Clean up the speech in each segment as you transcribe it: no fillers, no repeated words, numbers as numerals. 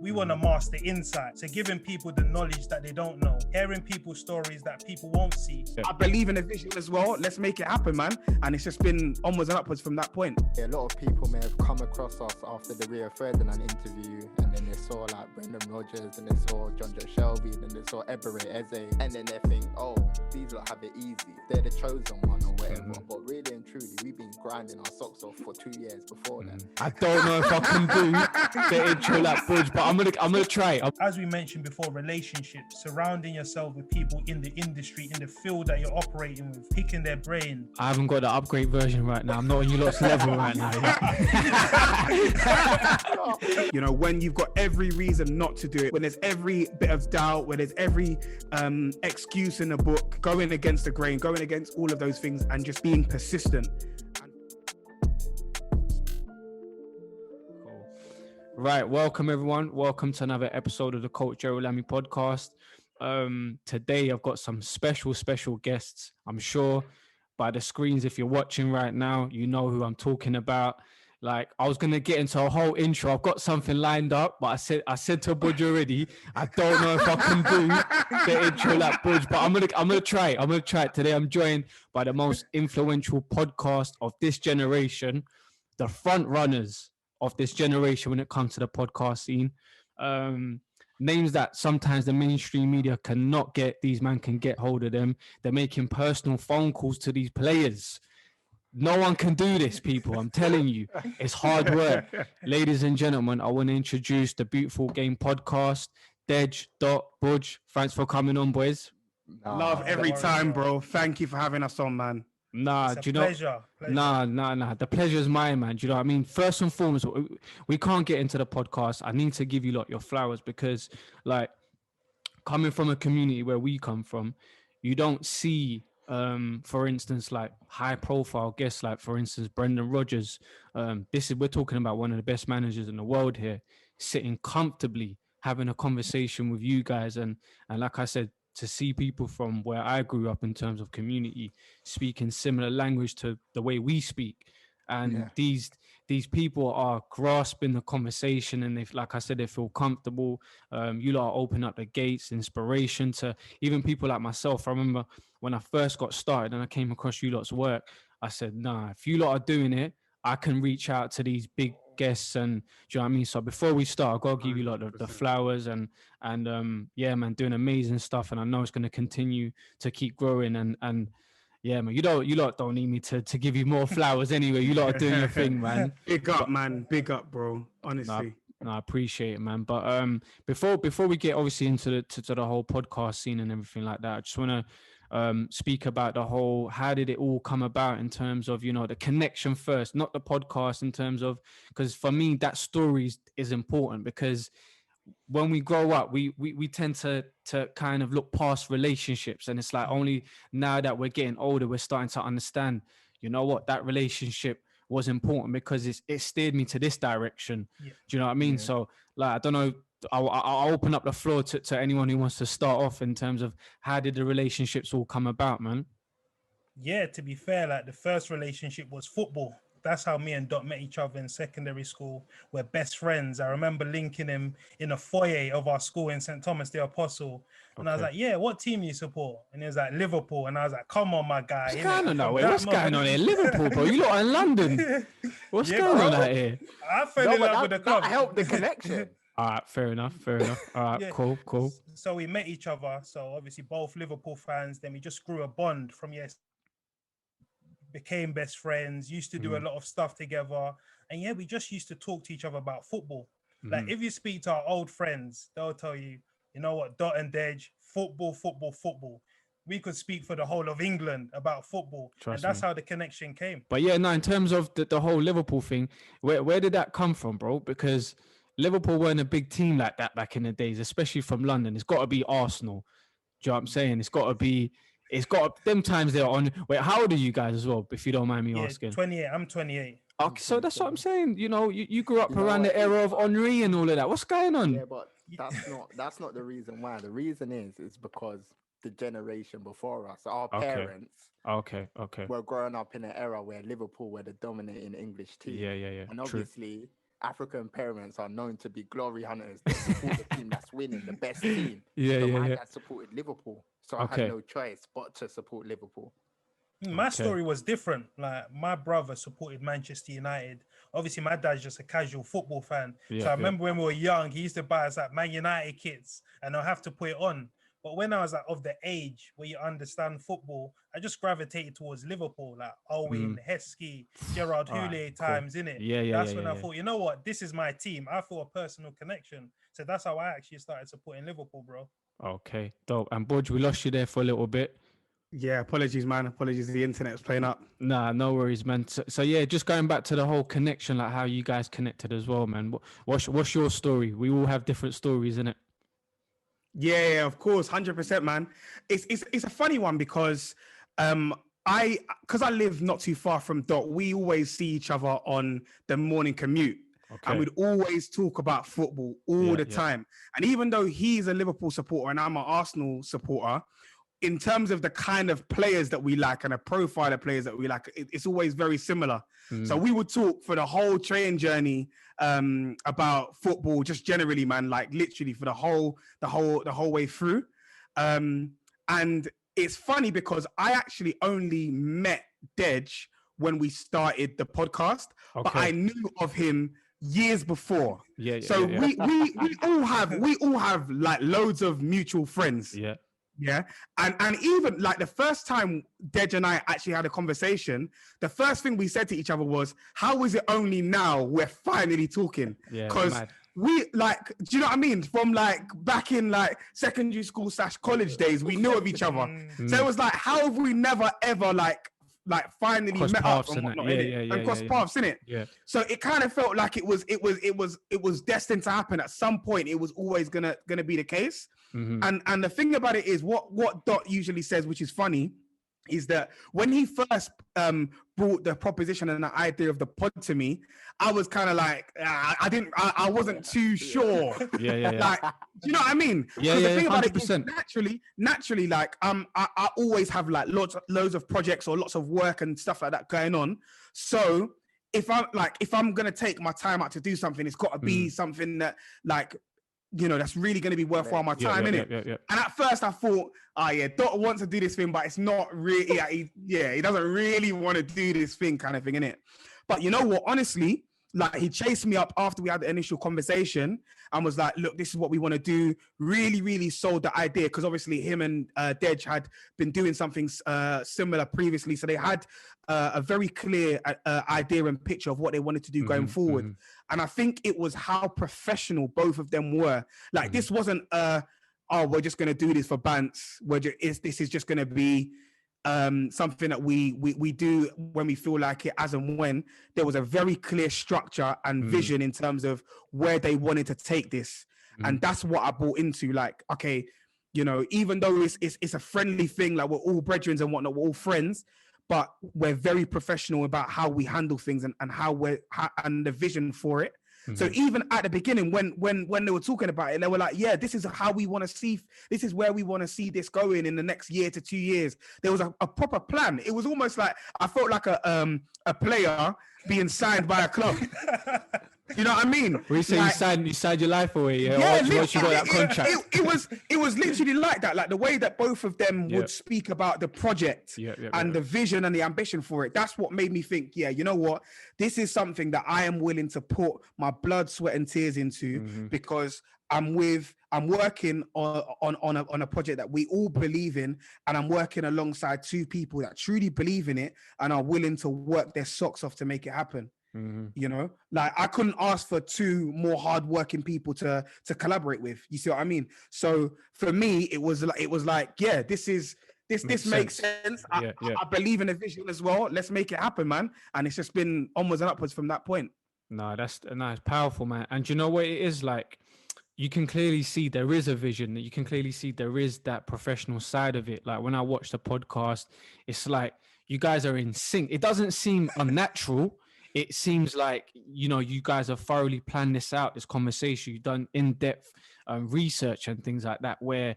We want to master insight. So giving people the knowledge that they don't know, hearing people's stories that people won't see. I believe in a vision as well. Let's make it happen, man. And it's just been onwards and upwards from that point. A lot of people may have come across us after the Rio Ferdinand interview, and then they saw like Brendan Rodgers, and they saw John Joe Shelby, and then they saw Ebere Eze, and then they think, oh, these lot have it easy. They're the chosen one or whatever. But really and truly, we've been grinding our socks off for 2 years before then. I don't know if I can do the intro like Budge, but I'm gonna try. As we mentioned before, relationships, surrounding yourself with people in the industry, in the field that you're operating with, picking their brain. I haven't got the upgrade version right now. I'm not on you lot's level right now. You know, when you've got every reason not to do it, when there's every bit of doubt, when there's every excuse in the book, going against the grain, going against all of those things, and just being persistent. Right, welcome everyone. Welcome to another episode of the Coach Gerald Lami podcast. Today I've got some special guests. I'm sure by the screens, if you're watching right now, you know who I'm talking about. Like, I was gonna get into a whole intro. I've got something lined up, but I said to Budge already, I don't know if I can do the intro like Budge, but I'm gonna try it today. I'm joined by the most influential podcast of this generation, the front runners of this generation when it comes to the podcast scene. Names that sometimes the mainstream media cannot get. These men can get hold of them. They're making personal phone calls to these players. No one can do this, people. I'm telling you, it's hard work. Ladies and gentlemen, I want to introduce the Beautiful Game podcast. Dej, Dot, Budge, thanks for coming on, boys. Love every time, bro. Thank you for having us on, man. Nah, do you know? Pleasure. Nah. The pleasure is mine, man. Do you know what I mean? First and foremost, we can't get into the podcast. I need to give you lot your flowers because, like, coming from a community where we come from, you don't see, for instance, like high-profile guests, like for instance, Brendan Rodgers. We're talking about one of the best managers in the world here, sitting comfortably, having a conversation with you guys, and like I said, to see people from where I grew up in terms of community speaking similar language to the way we speak. And these people are grasping the conversation, and like I said, they feel comfortable. You lot are opening up the gates, inspiration to even people like myself. I remember when I first got started and I came across you lot's work, I said, nah, if you lot are doing it, I can reach out to these big guests. And do you know what I mean? So before we start, I've got to give you lot the flowers and yeah, man, doing amazing stuff. And I know it's going to continue to keep growing. And yeah, man, you lot don't need me to give you more flowers anyway. You lot are doing your thing, man. Big up, man. Big up, bro. Honestly. No, I appreciate it, man. But before we get obviously into the whole podcast scene and everything like that, I just want to speak about the whole, how did it all come about in terms of, you know, the connection first, not the podcast, in terms of, because for me, that story is important, because when we grow up, we tend to kind of look past relationships, and it's like only now that we're getting older, we're starting to understand, you know what, that relationship was important because it steered me to this direction. Yeah. Do you know what I mean? Yeah. So like, I don't know, I'll open up the floor to anyone who wants to start off in terms of how did the relationships all come about, man? Yeah, to be fair, like the first relationship was football. That's how me and Dot met each other in secondary school. We're best friends. I remember linking him in a foyer of our school in St. Thomas the Apostle. And I was like, yeah, what team you support? And he was like, Liverpool. And I was like, come on, my guy. What's going on here? Liverpool, bro. You lot in London. What's going on out here? I fell in love with the club. That helped the connection. All right, fair enough. All right, cool. So we met each other. So obviously both Liverpool fans. Then we just grew a bond from became best friends, used to do a lot of stuff together. And yeah, we just used to talk to each other about football. Like if you speak to our old friends, they'll tell you, you know what, Dot and Dej, football. We could speak for the whole of England about football. And that's how the connection came. But yeah, no, in terms of the whole Liverpool thing, where did that come from, bro? Because Liverpool weren't a big team like that back in the days, especially from London. It's got to be Arsenal. Do you know what I'm saying? It's got them times they're on. Wait, how old are you guys as well, if you don't mind me asking? 28. I'm 28. Okay, so that's what I'm saying. You know, you grew up around the era of Henry and all of that. What's going on? Yeah, but that's not the reason why. The reason is because the generation before us, our parents, were growing up in an era where Liverpool were the dominating English team. Yeah. And obviously, African parents are known to be glory hunters. They support the team that's winning, the best team. Yeah, So yeah, my yeah. dad supported Liverpool, so I Okay. had no choice but to support Liverpool. My Okay. story was different. Like my brother supported Manchester United. Obviously, my dad's just a casual football fan. Yeah, So I yeah. remember when we were young, he used to buy us like Man United kits, and I'll have to put it on. But when I was like of the age where you understand football, I just gravitated towards Liverpool, like Owen, Heskey, Gerald All right, Houllier cool. times, innit? Yeah, yeah, That's yeah, when yeah, I yeah. thought, you know what, this is my team. I feel a personal connection. So that's how I actually started supporting Liverpool, bro. Okay, dope. And Bodge, we lost you there for a little bit. Yeah, apologies, man. Apologies. The internet's playing up. Nah, no worries, man. So yeah, just going back to the whole connection, like how you guys connected as well, man. What's your story? We all have different stories, innit? Yeah, of course, 100%, man. It's a funny one because because I live not too far from Dot, we always see each other on the morning commute. Okay. And we'd always talk about football all the time. And even though he's a Liverpool supporter and I'm an Arsenal supporter, in terms of the kind of players that we like and a profile of players that we like, it's always very similar. So we would talk for the whole train journey about football, just generally, man, like literally for the whole way through. And it's funny because I actually only met Dej when we started the podcast, but I knew of him years before. So we all have like loads of mutual friends. Yeah. And even like the first time Dej and I actually had a conversation, the first thing we said to each other was, how is it only now we're finally talking? Because we like, do you know what I mean? From like back in like secondary school / college days, we knew of each other. So it was like, how have we never ever like finally Cross met paths up and whatnot, and cross paths in it. Yeah. So it kind of felt like it was destined to happen at some point. It was always gonna be the case. And the thing about it is what Dot usually says, which is funny, is that when he first brought the proposition and the idea of the pod to me, I was kind of like, I wasn't too sure. Like, do you know what I mean? Yeah, the thing about it 100%. is naturally, like I always have like loads of projects or lots of work and stuff like that going on. So if I'm gonna take my time out to do something, it's got to be something that like, you know, that's really going to be worthwhile my time, innit? And at first I thought, Dot wants to do this thing, but it's not really, he doesn't really want to do this thing kind of thing, innit? But you know what, honestly, like he chased me up after we had the initial conversation and was like, look, this is what we want to do. Really, really sold the idea because obviously him and Dej had been doing something similar previously. So they had a very clear idea and picture of what they wanted to do going forward. And I think it was how professional both of them were. Like this wasn't, we're just going to do this for bants. This is just going to be something that we do when we feel like it, as and when. There was a very clear structure and vision in terms of where they wanted to take this. And that's what I bought into. Like, okay, you know, even though it's a friendly thing, like we're all brethren and whatnot, we're all friends, but we're very professional about how we handle things and and the vision for it. So even at the beginning, when they were talking about it, they were like, yeah, this is how we want to see, this is where we want to see this going in the next year to 2 years. There was a proper plan. It was almost like, I felt like a player being signed by a club. You know what I mean? We say like, you signed your life away, once you got that contract. It was literally like that. Like the way that both of them would speak about the project and the vision and the ambition for it. That's what made me think, yeah, you know what? This is something that I am willing to put my blood, sweat, and tears into because I'm working on a project that we all believe in, and I'm working alongside two people that truly believe in it and are willing to work their socks off to make it happen. You know, like I couldn't ask for two more hardworking people to collaborate with. You see what I mean? So for me, it was like, yeah, this makes sense. I believe in the vision as well. Let's make it happen, man. And it's just been onwards and upwards from that point. No, that's powerful, man. And you know what it is like? You can clearly see there is a vision. You can clearly see there is that professional side of it. Like when I watch the podcast, it's like you guys are in sync. It doesn't seem unnatural. it seems like, you know, you guys have thoroughly planned this out, this conversation. You've done in-depth research and things like that, where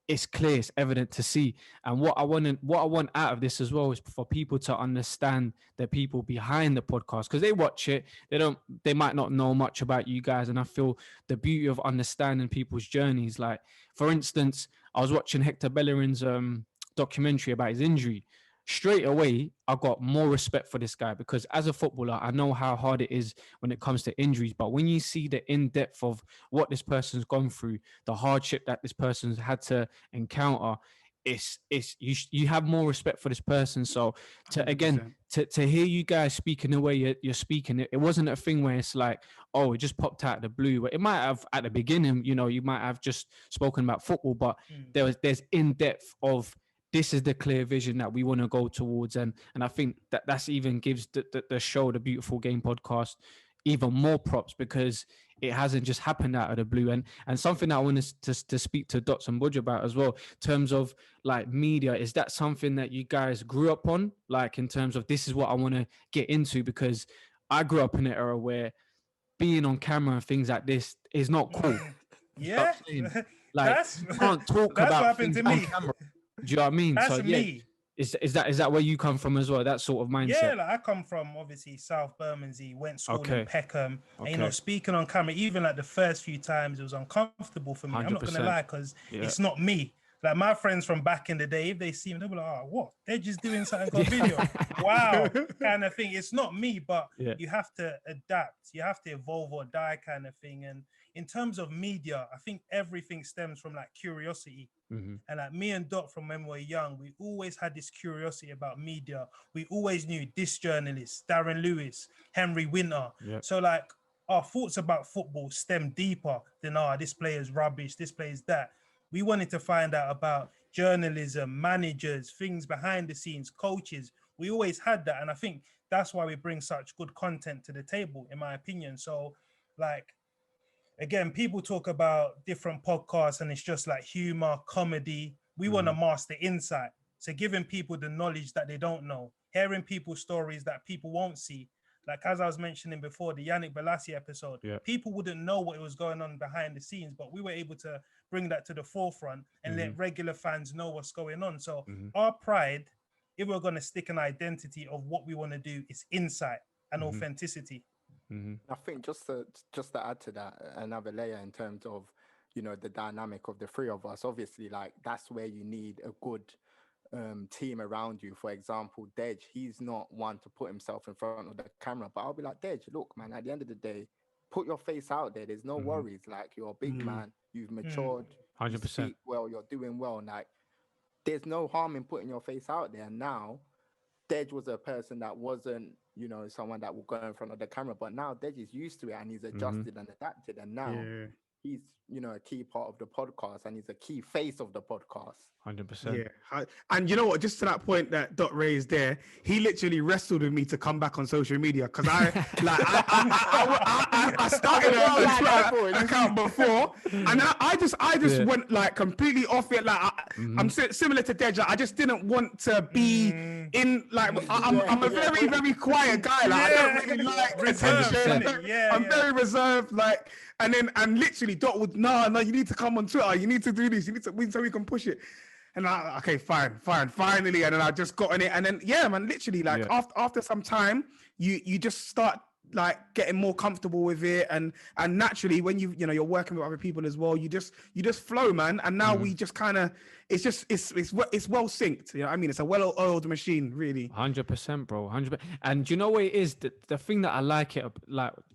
it's clear, it's evident to see. And what I want out of this as well is for people to understand the people behind the podcast, because they watch it, they might not know much about you guys. And I feel the beauty of understanding people's journeys. Like, for instance, I was watching Hector Bellerin's documentary about his injury. Straight away, I got more respect for this guy, because as a footballer, I know how hard it is when it comes to injuries. But when you see the in-depth of what this person's gone through, the hardship that this person's had to encounter, you have more respect for this person. So to hear you guys speaking the way you're speaking, it wasn't a thing where it's like, oh, it just popped out of the blue. But it might have at the beginning, you know, you might have just spoken about football, but there's in-depth of, this is the clear vision that we want to go towards. And I think that's even gives the show, the Beautiful Game podcast, even more props, because it hasn't just happened out of the blue. And something that I wanted to speak to Dots and Budge about as well, in terms of like media, is that something that you guys grew up on? Like, in terms of, this is what I want to get into, because I grew up in an era where being on camera and things like this is not cool. Yeah. Like, you can't talk about things on camera. Do you know what I mean? That's so, me. Is that where you come from as well? That sort of mindset? Yeah, like I come from obviously South Bermondsey, went school in Peckham. And, you know, speaking on camera, even like the first few times, it was uncomfortable for me. 100%. I'm not gonna lie, because it's not me. Like my friends from back in the day, if they see me, they'll be like, "Oh, what? They're just doing something on video." Wow, kind of thing. It's not me, but you have to adapt. You have to evolve or die, kind of thing. And in terms of media, I think everything stems from like curiosity. And like me and Dot, from when we were young, we always had this curiosity about media. We always knew this journalist, Darren Lewis, Henry Winter. So like our thoughts about football stem deeper than, this player's rubbish, this player's that. We wanted to find out about journalism, managers, things behind the scenes, coaches. We always had that. And I think that's why we bring such good content to the table, in my opinion. So like, again, people talk about different podcasts and it's just like humor, comedy. We want to master insight. So giving people the knowledge that they don't know, hearing people's stories that people won't see. Like, as I was mentioning before, the Yannick Bolasie episode, people wouldn't know what was going on behind the scenes, but we were able to bring that to the forefront and let regular fans know what's going on. So our pride, if we're going to stick an identity of what we want to do, is insight and authenticity. I think just to add to that, another layer in terms of, you know, the dynamic of the three of us, obviously, like, that's where you need a good team around you. For example, Dej, he's not one to put himself in front of the camera, but I'll be like, Dej, look, man, at the end of the day, put your face out there. There's no worries. Like, you're a big man, you've matured, 100%. you speak well, you're doing well. Like, there's no harm in putting your face out there. And now, Dej was a person that wasn't, you know, someone that will go in front of the camera, but now Dej is used to it and he's adjusted and adapted, and now he's, you know, a key part of the podcast and he's a key face of the podcast. 100%. Yeah, and you know what? Just to that point that Dot raised there, he literally wrestled with me to come back on social media, because I started a Twitter account before, and I just went like completely off it. Like I'm similar to Dej. Like, I just didn't want to be in. Like I'm a very quiet guy. Like I don't really like attention. I'm very reserved. Like. And literally Dot would, no, you need to come on Twitter. You need to do this. You need to win so we can push it. And okay, fine. Finally. And then I just got on it. And then, man, literally, like after some time, you just start like getting more comfortable with it. And naturally, when you're working with other people as well, you just flow, man. And now we just kind of, it's well synced. You know what I mean? It's a well-oiled machine, really. 100%, bro. 100%. And you know what it is? The thing that I like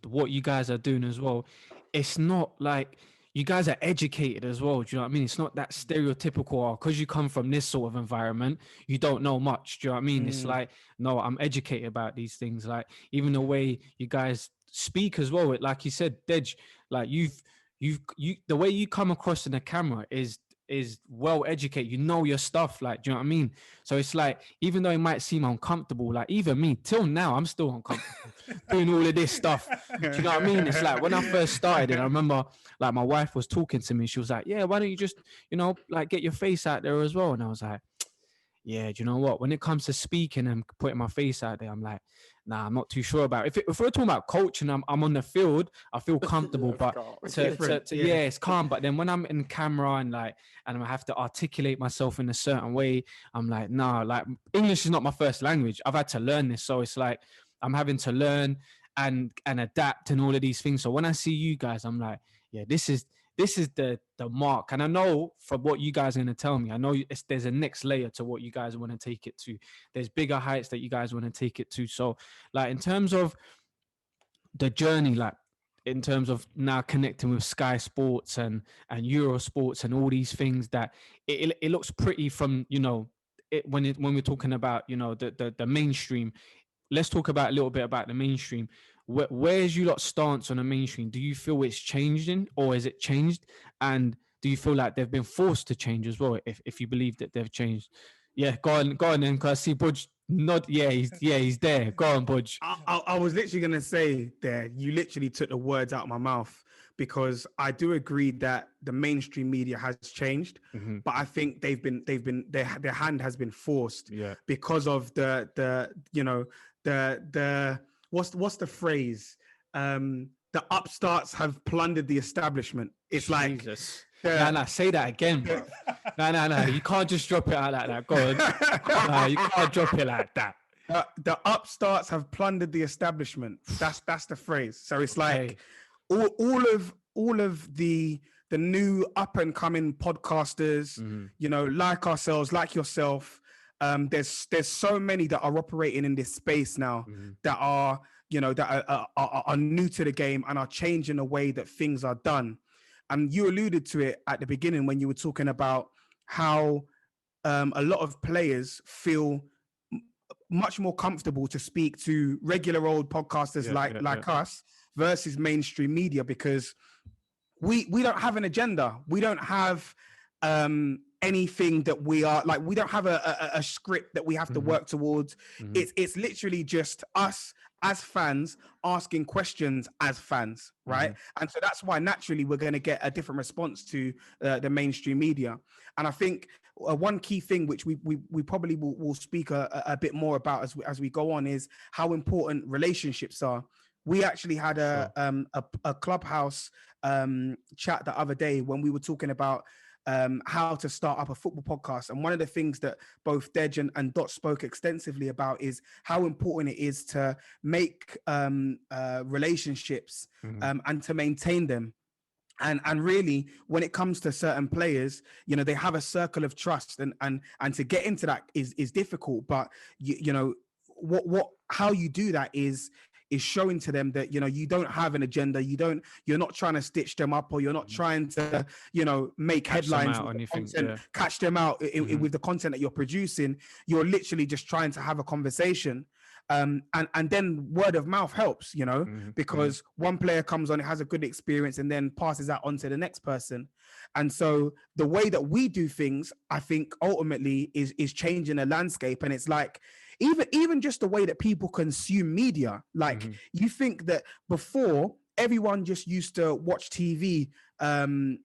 what you guys are doing as well, it's not like you guys are educated as well. Do you know what I mean? It's not that stereotypical, because you come from this sort of environment, you don't know much. Do you know what I mean? It's like, no, I'm educated about these things. Like, even the way you guys speak as well. Like you said, Dej, like the way you come across in the camera is well educated. You know your stuff. Like, do you know what I mean? So it's like, even though it might seem uncomfortable, like even me till now, I'm still uncomfortable doing all of this stuff. Do you know what I mean? It's like when I first started, and I remember like my wife was talking to me. She was like, "Yeah, why don't you just, you know, like get your face out there as well?" And I was like, "Yeah, do you know what? When it comes to speaking and putting my face out there, I'm like, nah, I'm not too sure about. If we're talking about coaching, I'm on the field, I feel comfortable. Yes, But Carl. yeah, it's calm. But then when I'm in camera and I have to articulate myself in a certain way, I'm like, nah, like English is not my first language. I've had to learn this, so it's like I'm having to learn and adapt and all of these things. So when I see you guys, I'm like, yeah, this is the mark. And I know from what you guys are going to tell me, I know there's a next layer to what you guys want to take it to. There's bigger heights that you guys want to take it to. So like in terms of the journey, like in terms of now connecting with Sky Sports and Eurosports and all these things, that it looks pretty from, when we're talking about, the mainstream. Let's talk about a little bit about the mainstream. Where's you lot stance on the mainstream? Do you feel it's changing, or is it changed? And do you feel like they've been forced to change as well? If you believe that they've changed, yeah, go on then. Cause I see Budge nod. Yeah, he's there. Go on, Budge. I was literally gonna say there. You literally took the words out of my mouth, because I do agree that the mainstream media has changed, but I think their hand has been forced, because of the what's the phrase? The upstarts have plundered the establishment. It's Jesus. Nah, say that again, bro. No. You can't just drop it out like that. Go on. No, you can't drop it like that. The upstarts have plundered the establishment. That's the phrase. So it's like all of the new up and coming podcasters, like ourselves, like yourself. There's so many that are operating in this space now that are are new to the game and are changing the way that things are done. And you alluded to it at the beginning when you were talking about how a lot of players feel much more comfortable to speak to regular old podcasters like us versus mainstream media, because we don't have an agenda. We don't have anything that we are like. We don't have a script that we have to work towards. It's literally just us as fans asking questions as fans, right? And so that's why naturally we're going to get a different response to the mainstream media. And I think one key thing which we probably will speak a bit more about as we go on is how important relationships are. We actually had a Clubhouse chat the other day when we were talking about how to start up a football podcast. And one of the things that both Dej and Dot spoke extensively about is how important it is to make relationships and to maintain them. And really, when it comes to certain players, they have a circle of trust, and to get into that is difficult. But how you do that is showing to them that you don't have an agenda, you're not trying to stitch them up, or you're not trying to make headlines catch them out with the content that you're producing. You're literally just trying to have a conversation, and then word of mouth helps, because one player comes on, it has a good experience, and then passes that on to the next person. And so the way that we do things, I think ultimately is changing the landscape. And it's like even just the way that people consume media. Like you think that before everyone just used to watch TV and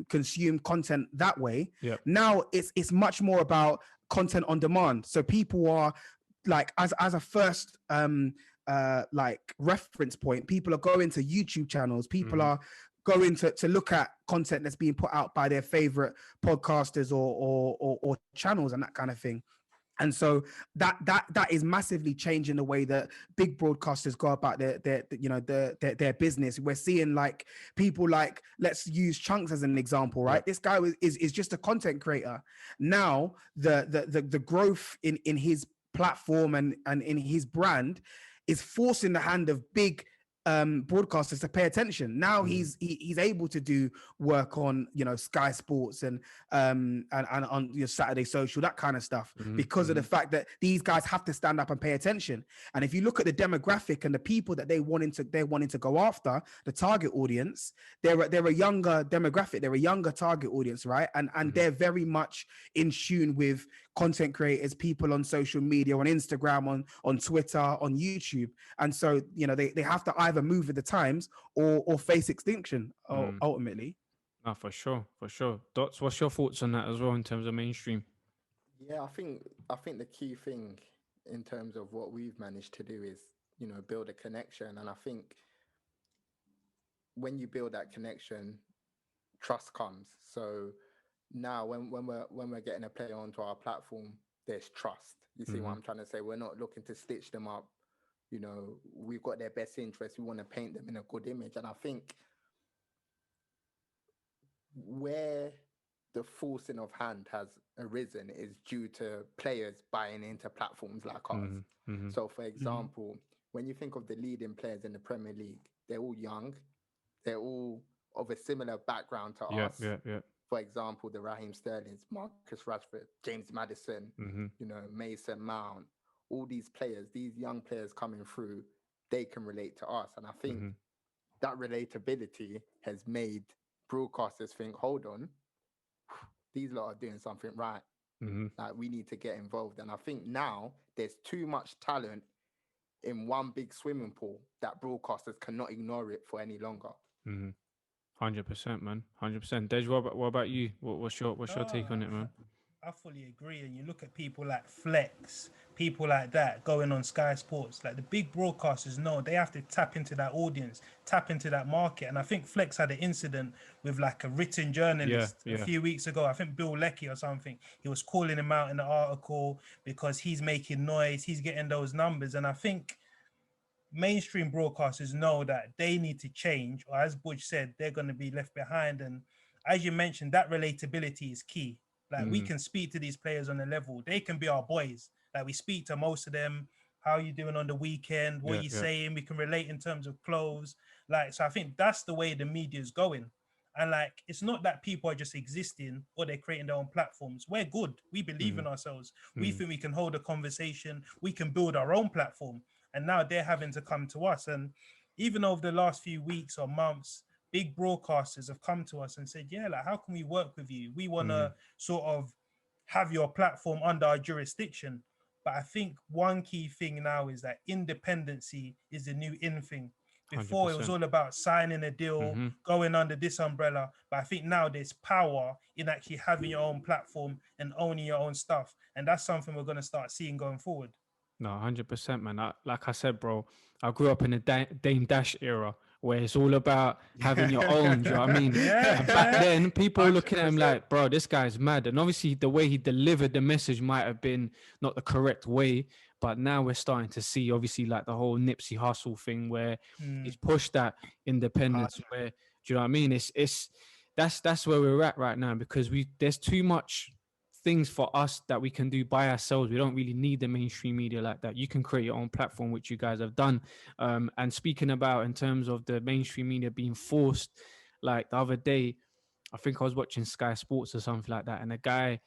consume content that way. Now it's much more about content on demand. So people are like, as a first like reference point, people are going to YouTube channels. People are going to look at content that's being put out by their favorite podcasters or channels and that kind of thing. And so that is massively changing the way that big broadcasters go about their business. We're seeing like people like, let's use Chunks as an example, right? This guy is just a content creator. Now the growth in his platform and in his brand is forcing the hand of big broadcasters to pay attention. Now he's able to do work on Sky Sports and on your Saturday Social, that kind of stuff, because of the fact that these guys have to stand up and pay attention. And if you look at the demographic and the people that they're wanting to go after, the target audience, they're a younger demographic, they're a younger target audience, right? And they're very much in tune with content creators, people on social media, on Instagram, on Twitter, on YouTube. And so they have to either move with the times or face extinction ultimately. No, for sure. Dots, what's your thoughts on that as well in terms of mainstream? Yeah, I think the key thing in terms of what we've managed to do is, you know, build a connection. And I think when you build that connection, trust comes. So now when we're getting a player onto our platform, there's trust. You see what I'm trying to say? We're not looking to stitch them up. You know, we've got their best interest. We want to paint them in a good image. And I think where the forcing of hand has arisen is due to players buying into platforms like ours. So, for example, when you think of the leading players in the Premier League, they're all young. They're all of a similar background to us. For example, the Raheem Sterlings, Marcus Rashford, James Maddison, you know, Mason Mount, all these players, these young players coming through, they can relate to us. And I think that relatability has made broadcasters think, hold on, these lot are doing something right. Like, we need to get involved. And I think now there's too much talent in one big swimming pool that broadcasters cannot ignore it for any longer. 100%, man. 100%. Dej, what about you? What's your take on it, man? I fully agree. And you look at people like Flex, people like that going on Sky Sports, like the big broadcasters know they have to tap into that audience, tap into that market. And I think Flex had an incident with like a written journalist a few weeks ago. I think Bill Leckie or something. He was calling him out in the article because he's making noise, he's getting those numbers. And I think mainstream broadcasters know that they need to change, or as Budge said, they're going to be left behind. And as you mentioned, that relatability is key. Like, we can speak to these players on a level. They can be our boys. Like, we speak to most of them. How you doing on the weekend? What you saying? We can relate in terms of clothes. Like, so I think that's the way the media is going. And like, it's not that people are just existing or they're creating their own platforms. We're good. We believe in ourselves. We think we can hold a conversation. We can build our own platform. And now they're having to come to us. And even over the last few weeks or months, big broadcasters have come to us and said, yeah, like, how can we work with you? We want to sort of have your platform under our jurisdiction. But I think one key thing now is that independency is the new in thing. Before 100%. It was all about signing a deal, going under this umbrella. But I think now there's power in actually having your own platform and owning your own stuff. And that's something we're going to start seeing going forward. No, 100%, man. Like I said, bro, I grew up in a Dame Dash era where it's all about having your own. Do you know what I mean? And back then, people were looking at him like, bro, this guy's mad. And obviously, the way he delivered the message might have been not the correct way. But now we're starting to see, obviously, like the whole Nipsey Hussle thing where he's pushed that independence. Where, do you know what I mean? That's where we're at right now, because there's too much things for us that we can do by ourselves. We don't really need the mainstream media like that. You can create your own platform, which you guys have done. And speaking about in terms of the mainstream media being forced, like the other day, I think I was watching Sky Sports or something like that, and a guy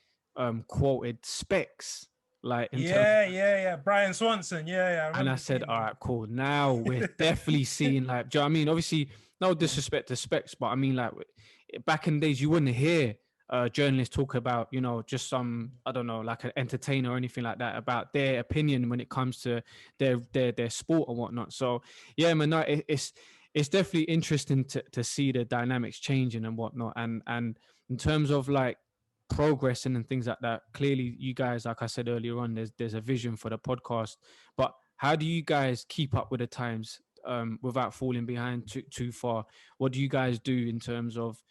quoted Specs. Like Brian Swanson. And I said, all right, cool. Now we're definitely seeing, like, do you know what I mean? Obviously, no disrespect to Specs, but I mean, like, back in the days, you wouldn't hear journalists talk about, you know, just some, I don't know, like an entertainer or anything like that, about their opinion when it comes to their sport or whatnot. So yeah, man, no, it's definitely interesting to see the dynamics changing and whatnot. And in terms of like progressing and things like that, clearly you guys, like I said earlier on, there's a vision for the podcast. But how do you guys keep up with the times without falling behind too far? What do you guys do in terms of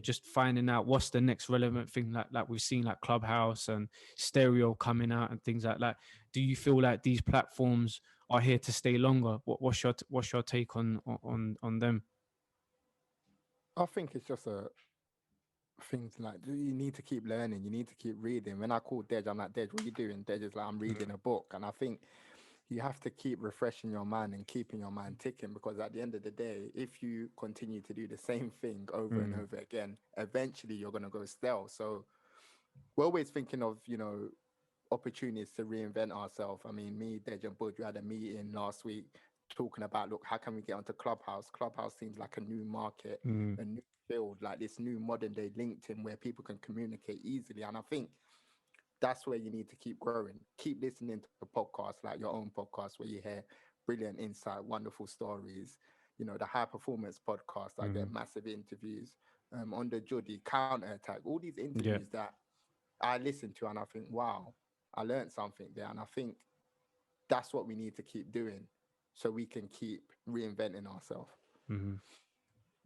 just finding out what's the next relevant thing, like we've seen like Clubhouse and Stereo coming out and things like that? Do you feel like these platforms are here to stay longer? What's your take on them? I think it's just things like, you need to keep learning, you need to keep reading. When I call Dej, I'm like, Dej, what are you doing? Dej is like, I'm reading a book. And I think you have to keep refreshing your mind and keeping your mind ticking, because at the end of the day, if you continue to do the same thing over and over again, eventually you're going to go stale. So we're always thinking of, you know, opportunities to reinvent ourselves. I mean, me, Dej and Bud, we had a meeting last week talking about, look, how can we get onto Clubhouse? Clubhouse seems like a new market, a new field, like this new modern day LinkedIn where people can communicate easily. And I think that's where you need to keep growing. Keep listening to the podcasts, like your own podcast, where you hear brilliant insight, wonderful stories. You know, the High Performance podcast, I get massive interviews. On the Juddy, Counter Attack, all these interviews that I listen to and I think, wow, I learned something there. And I think that's what we need to keep doing so we can keep reinventing ourselves. No,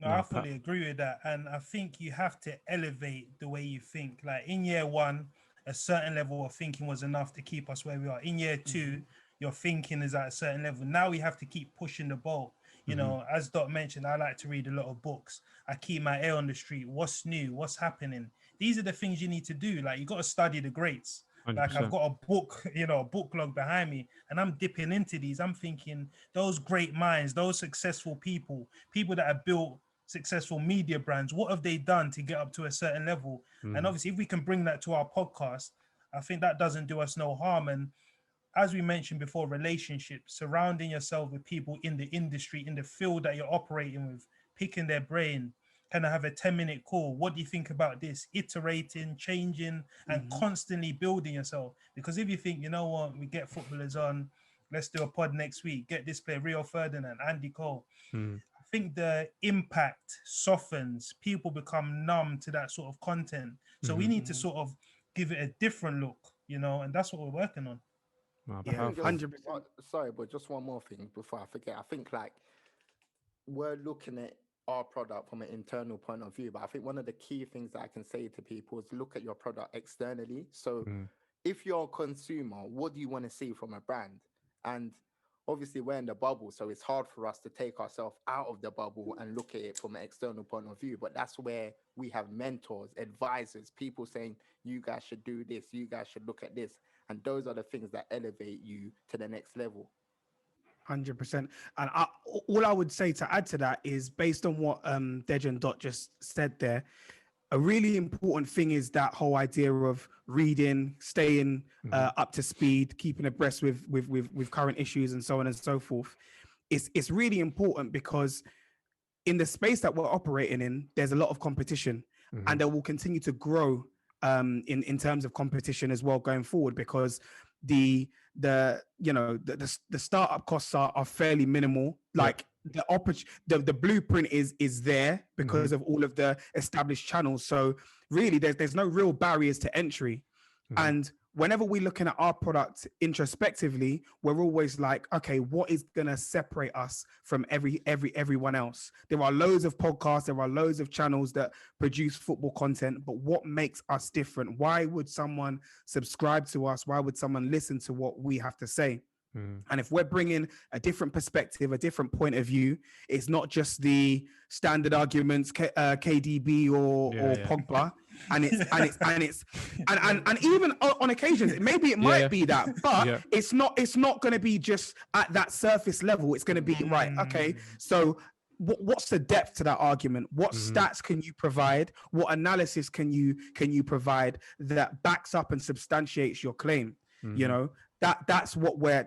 I fully agree with that. And I think you have to elevate the way you think. Like in year one, a certain level of thinking was enough to keep us where we are. In year two, your thinking is at a certain level. Now we have to keep pushing the boat. You know, as Dot mentioned, I like to read a lot of books. I keep my ear on the street. What's new? What's happening? These are the things you need to do. Like you got to study the greats. 100%. Like I've got a book, you know, a book log behind me, and I'm dipping into these. I'm thinking those great minds, those successful people that have built successful media brands, what have they done to get up to a certain level? And obviously, if we can bring that to our podcast, I think that doesn't do us no harm. And as we mentioned before, relationships, surrounding yourself with people in the industry, in the field that you're operating with, picking their brain. Can I have a 10-minute call? What do you think about this? Iterating, changing, and constantly building yourself. Because if you think, you know what, we get footballers on, let's do a pod next week, get this player, Rio Ferdinand, Andy Cole. I think the impact softens. People become numb to that sort of content. So we need to sort of give it a different look, you know, and that's what we're working on. Yeah, 100%. Sorry, but just one more thing before I forget. I think like we're looking at our product from an internal point of view, but I think one of the key things that I can say to people is look at your product externally. So if you're a consumer, what do you want to see from a brand? And obviously we're in the bubble, so it's hard for us to take ourselves out of the bubble and look at it from an external point of view. But that's where we have mentors, advisors, people saying, you guys should do this, you guys should look at this. And those are the things that elevate you to the next level. 100%. And all I would say to add to that is based on what Dej and Dot just said there, a really important thing is that whole idea of reading, staying up to speed, keeping abreast with current issues and so on and so forth. It's really important because in the space that we're operating in, there's a lot of competition and there will continue to grow in terms of competition as well going forward, because the startup costs are fairly minimal. Like the blueprint is there because of all of the established channels. So really there's no real barriers to entry. And whenever we're looking at our product introspectively, we're always like, okay, what is going to separate us from everyone else? There are loads of podcasts, there are loads of channels that produce football content, but what makes us different? Why would someone subscribe to us? Why would someone listen to what we have to say? And if we're bringing a different perspective, a different point of view, it's not just the standard arguments, KDB or Pogba, and even on occasions, maybe it might be that, but it's not going to be just at that surface level. It's going to be right. Okay, so what's the depth to that argument? What stats can you provide? What analysis can you provide that backs up and substantiates your claim? You know. That's what we're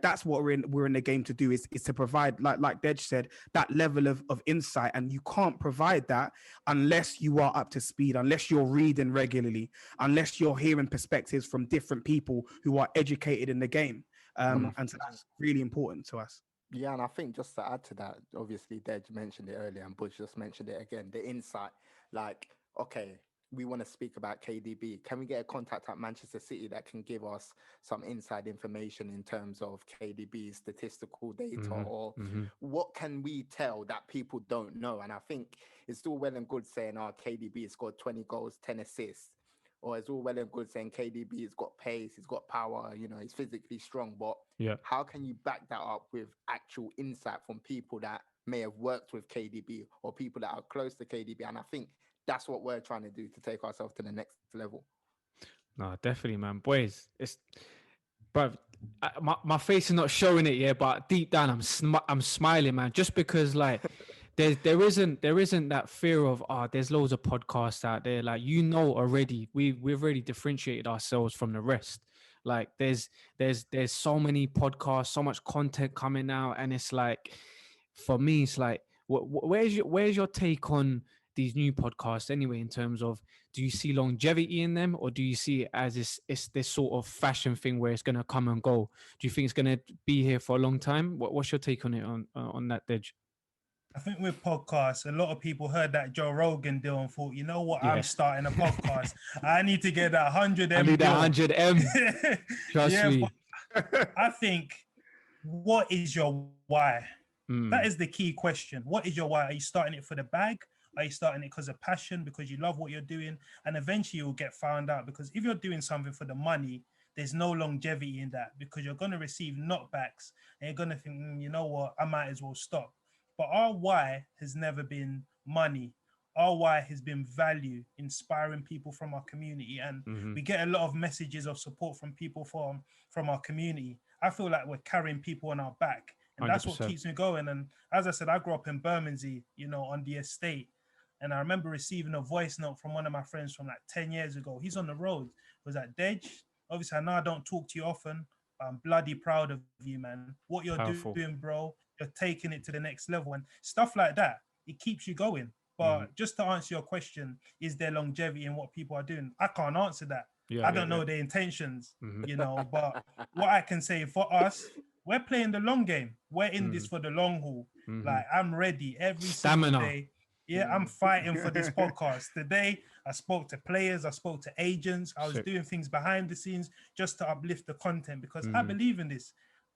in the game to do is to provide, like Dej said, that level of insight. And you can't provide that unless you are up to speed, unless you're reading regularly, unless you're hearing perspectives from different people who are educated in the game. And so that's really important to us. Yeah, and I think just to add to that, obviously Dej mentioned it earlier and Butch just mentioned it again, the insight, like, okay, we want to speak about KDB. Can we get a contact at Manchester City that can give us some inside information in terms of KDB's statistical data or what can we tell that people don't know? And I think it's all well and good saying, KDB scored 20 goals, 10 assists. Or it's all well and good saying KDB has got pace, he's got power, you know, he's physically strong. But how can you back that up with actual insight from people that may have worked with KDB or people that are close to KDB? And I think that's what we're trying to do to take ourselves to the next level. No, definitely, man. Boys, my face is not showing it yet, but deep down I'm smiling, man, just because like there isn't that fear of there's loads of podcasts out there, like, you know, already we've already differentiated ourselves from the rest. Like there's so many podcasts, so much content coming out, and it's like, for me, it's like, where's your take on these new podcasts anyway, in terms of, do you see longevity in them, or do you see it as this sort of fashion thing where it's going to come and go? Do you think it's going to be here for a long time? What's your take on it, on that, Dej? I think with podcasts, a lot of people heard that Joe Rogan deal and thought, you know what, I'm starting a podcast. I need to get that 100M. I need that 100M. Trust me. I think what is your why? That Mm. is the key question. What is your why? Are you starting it for the bag? Are you starting it because of passion, because you love what you're doing? And eventually you'll get found out, because if you're doing something for the money, there's no longevity in that, because you're going to receive knockbacks and you're going to think, you know what, I might as well stop. But our why has never been money. Our why has been value, inspiring people from our community. And Mm-hmm. we get a lot of messages of support from people from our community. I feel like we're carrying people on our back, and that's what 100%. keeps me going. And as I said, I grew up in Bermondsey, on the estate. And I remember receiving a voice note from one of my friends from like 10 years ago. He's on the road. It was like, Dej, obviously, I know I don't talk to you often, but I'm bloody proud of you, man. What you're Powerful. doing, bro, you're taking it to the next level. And stuff like that, it keeps you going. Mm-hmm. But just to answer your question, is there longevity in what people are doing? I can't answer that. Yeah, I yeah, don't know yeah. their intentions, Mm-hmm. but what I can say for us, we're playing the long game. We're in this Mm. for the long haul. Mm-hmm. Like, I'm ready every single Stamina. day. Yeah, I'm fighting for this podcast. Today, I spoke to players, I spoke to agents, I was Sick. doing things behind the scenes just to uplift the content, because I Mhm. believe in this.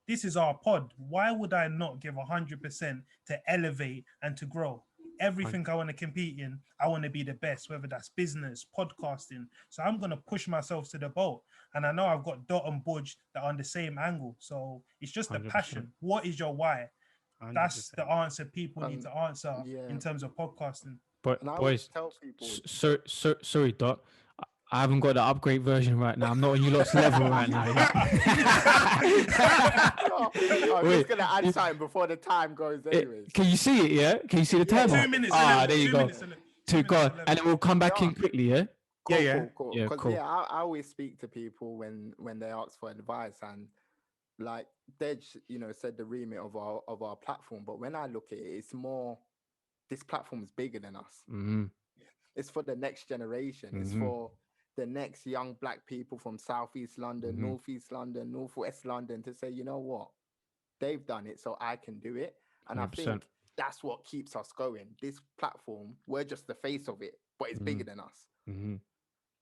This is our pod. Why would I not give 100% to elevate and to grow? Everything I want to compete in, I want to be the best, whether that's business, podcasting. So I'm going to push myself to the boat. And I know I've got Dot and Budge that are on the same angle. So it's just the 100%. passion. What is your why? That's 100%. the answer people need to answer Yeah. in terms of podcasting. But And I always boys, tell people, sorry, Dot. I haven't got the upgrade version right now. I'm not on you lot's level right now. Yeah? I'm Wait, just gonna add something before the time goes, anyways. Can you see it? Yeah. Can you see the Yeah, timer? 2 minutes. There you 2 go. minutes. 2 go, and then we'll come back in Yeah. quickly. Yeah. Cool, Yeah. cool. Yeah, Because cool. I always speak to people when they ask for advice, and like Dej, said the remit of our platform. But when I look at it, it's more, this platform is bigger than us. Mm-hmm. It's for the next generation. It's for the next young black people from Southeast London, Northeast London, Northwest London, to say, you know what, they've done it, so I can do it. And 100%. I think that's what keeps us going. This platform, we're just the face of it, but it's bigger than us. Mm-hmm.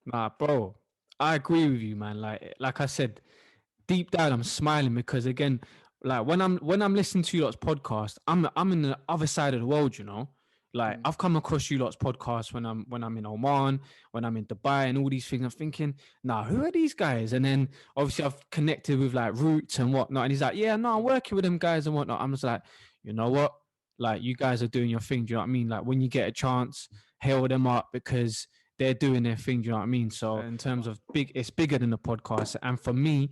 Nah, bro, I agree with you, man. Like I said, deep down, I'm smiling because again, like when I'm listening to you lot's podcast, I'm in the other side of the world, Like I've come across you lot's podcast when I'm in Oman, when I'm in Dubai, and all these things. I'm thinking, nah, who are these guys? And then obviously I've connected with like Roots and whatnot, and he's like, yeah, no, I'm working with them guys and whatnot. I'm just like, you know what? Like you guys are doing your thing. Do you know what I mean? Like when you get a chance, hail them up because they're doing their thing. Do you know what I mean? So in terms of it's bigger than the podcast. And for me,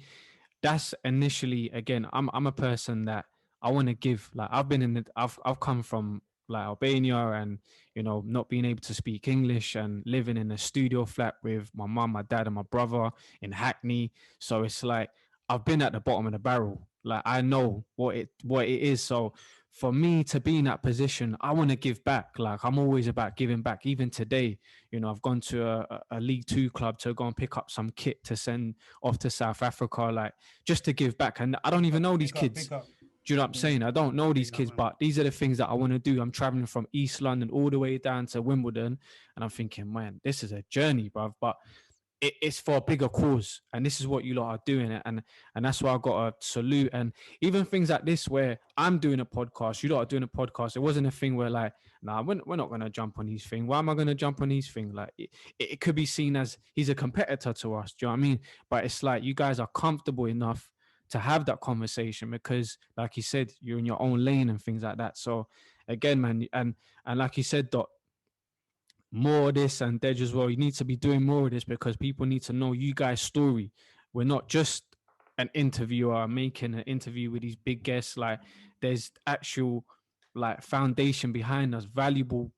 that's initially, again, I'm a person that I want to give. Like I've come from like Albania and, not being able to speak English and living in a studio flat with my mum, my dad and my brother in Hackney. So it's like, I've been at the bottom of the barrel. Like I know what it is. So for me to be in that position, I want to give back. Like I'm always about giving back. Even today, I've gone to a League Two club to go and pick up some kit to send off to South Africa, like just to give back. And I don't even know these kids. Do you know what I'm saying? I don't know these kids, but these are the things that I want to do. I'm traveling from East London all the way down to Wimbledon, and I'm thinking, man, this is a journey, bruv. But it's for a bigger cause, and this is what you lot are doing, and that's why I got a salute. And even things like this where I'm doing a podcast, you lot are doing a podcast. It wasn't a thing where like, nah, we're not gonna jump on these things. Why am I gonna jump on these things? Like it could be seen as he's a competitor to us. Do you know what I mean? But it's like you guys are comfortable enough to have that conversation because, like you said, you're in your own lane and things like that. So again, man, and like you said, Dot, more of this, and Dej as well. You need to be doing more of this because people need to know you guys' story. We're not just an interviewer making an interview with these big guests. Like there's actual like foundation behind us, valuable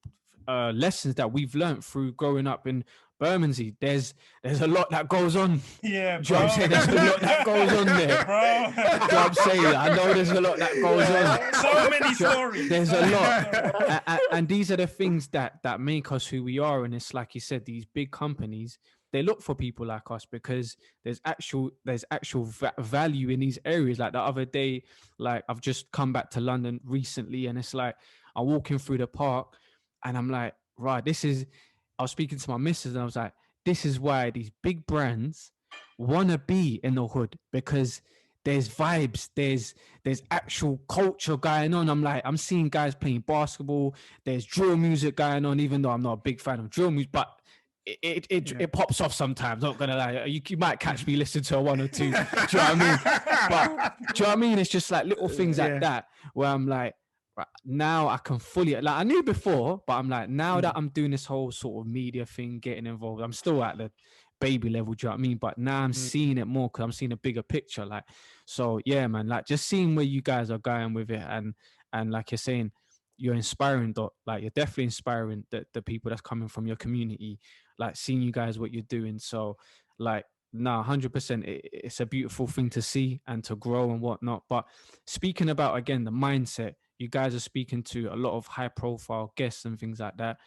lessons that we've learned through growing up in Bermondsey. There's a lot that goes on. Yeah, Do you know what I'm saying? There's a lot that goes on there. bro. Do you know what I'm saying? I know there's a lot that goes on. So many stories. There's a lot. And these are the things that make us who we are. And it's like you said, these big companies, they look for people like us because there's actual value in these areas. Like the other day, like I've just come back to London recently, and it's like I'm walking through the park and I'm like, right, I was speaking to my missus and I was like, this is why these big brands want to be in the hood, because there's vibes, there's actual culture going on. I'm seeing guys playing basketball. There's drill music going on, even though I'm not a big fan of drill music, but it pops off sometimes. Not gonna lie, you might catch me listening to a one or two. Do you know what I mean? But do you know what I mean? It's just like little things like that where I'm like, right, now I can fully, like, I knew before, but I'm like, now that I'm doing this whole sort of media thing, getting involved, I'm still at the baby level, do you know what I mean? But now I'm seeing it more because I'm seeing a bigger picture. Like, so yeah, man, like just seeing where you guys are going with it, and like you're saying, you're inspiring, Dot. Like, you're definitely inspiring the people that's coming from your community, like seeing you guys what you're doing. So like, no, 100%, it's a beautiful thing to see and to grow and whatnot. But speaking about, again, the mindset, you guys are speaking to a lot of high profile guests and things like that.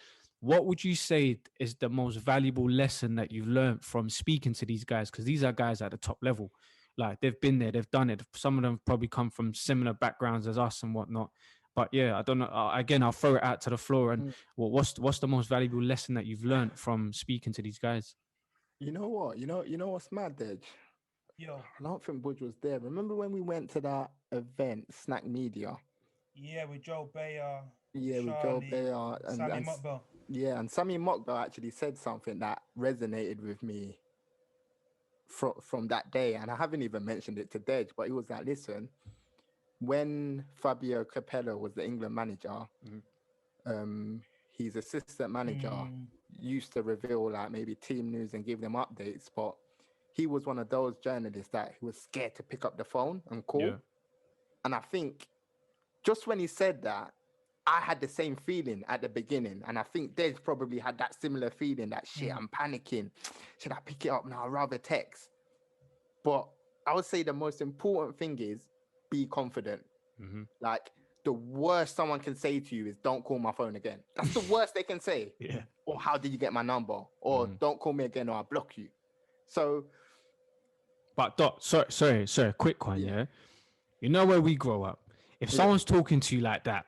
What would you say is the most valuable lesson that you've learned from speaking to these guys? Because these are guys at the top level. Like, they've been there, they've done it. Some of them probably come from similar backgrounds as us and whatnot. But yeah, I don't know. Again, I'll throw it out to the floor. And what's the most valuable lesson that you've learned from speaking to these guys? You know what? You know what's mad, Dej? Yo, I don't think Budge was there. Remember when we went to that event, Snack Media? yeah, with Joe Bayer. Yeah, with Joe Charlie, Bayer Sammy Mokbel. Yeah, and Sammy Mokbel actually said something that resonated with me from that day, and I haven't even mentioned it to Dej, but he was like, listen, when Fabio Capello was the England manager, his assistant manager used to reveal like maybe team news and give them updates, but he was one of those journalists that he was scared to pick up the phone and call. Yeah. And I think just when he said that, I had the same feeling at the beginning. And I think Dej probably had that similar feeling that shit, I'm panicking. Should I pick it up now? I'd rather text. But I would say the most important thing is be confident. Like, the worst someone can say to you is don't call my phone again. That's the worst they can say. Yeah. Or how did you get my number? Or don't call me again or I'll block you. So. But Doc, sorry, quick one, yeah? You know where we grow up? If someone's talking to you like that,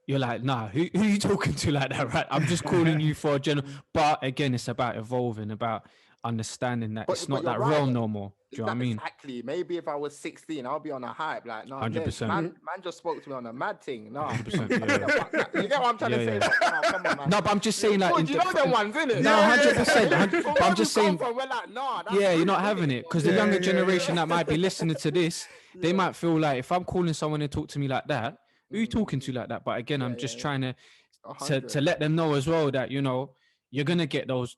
you're like, nah, who are you talking to like that, right? I'm just calling you for a general. But again, it's about evolving, about understanding that it's not that realm no more. Do you know what I mean? Exactly. Maybe if I was 16, I'll be on a hype. Like, no, 100%. Man just spoke to me on a mad thing. No, 100%, yeah. You get what I'm trying to say? But, no, come on, man. No, but I'm just saying, like, you know them ones, innit? No, 100%. But I'm just saying, we're like, no, you're not having it, because the younger generation that might be listening to this, they might feel like, if I'm calling someone and talk to me like that, who are you talking to like that? But again, I'm just trying to let them know as well that, you know, you're gonna get those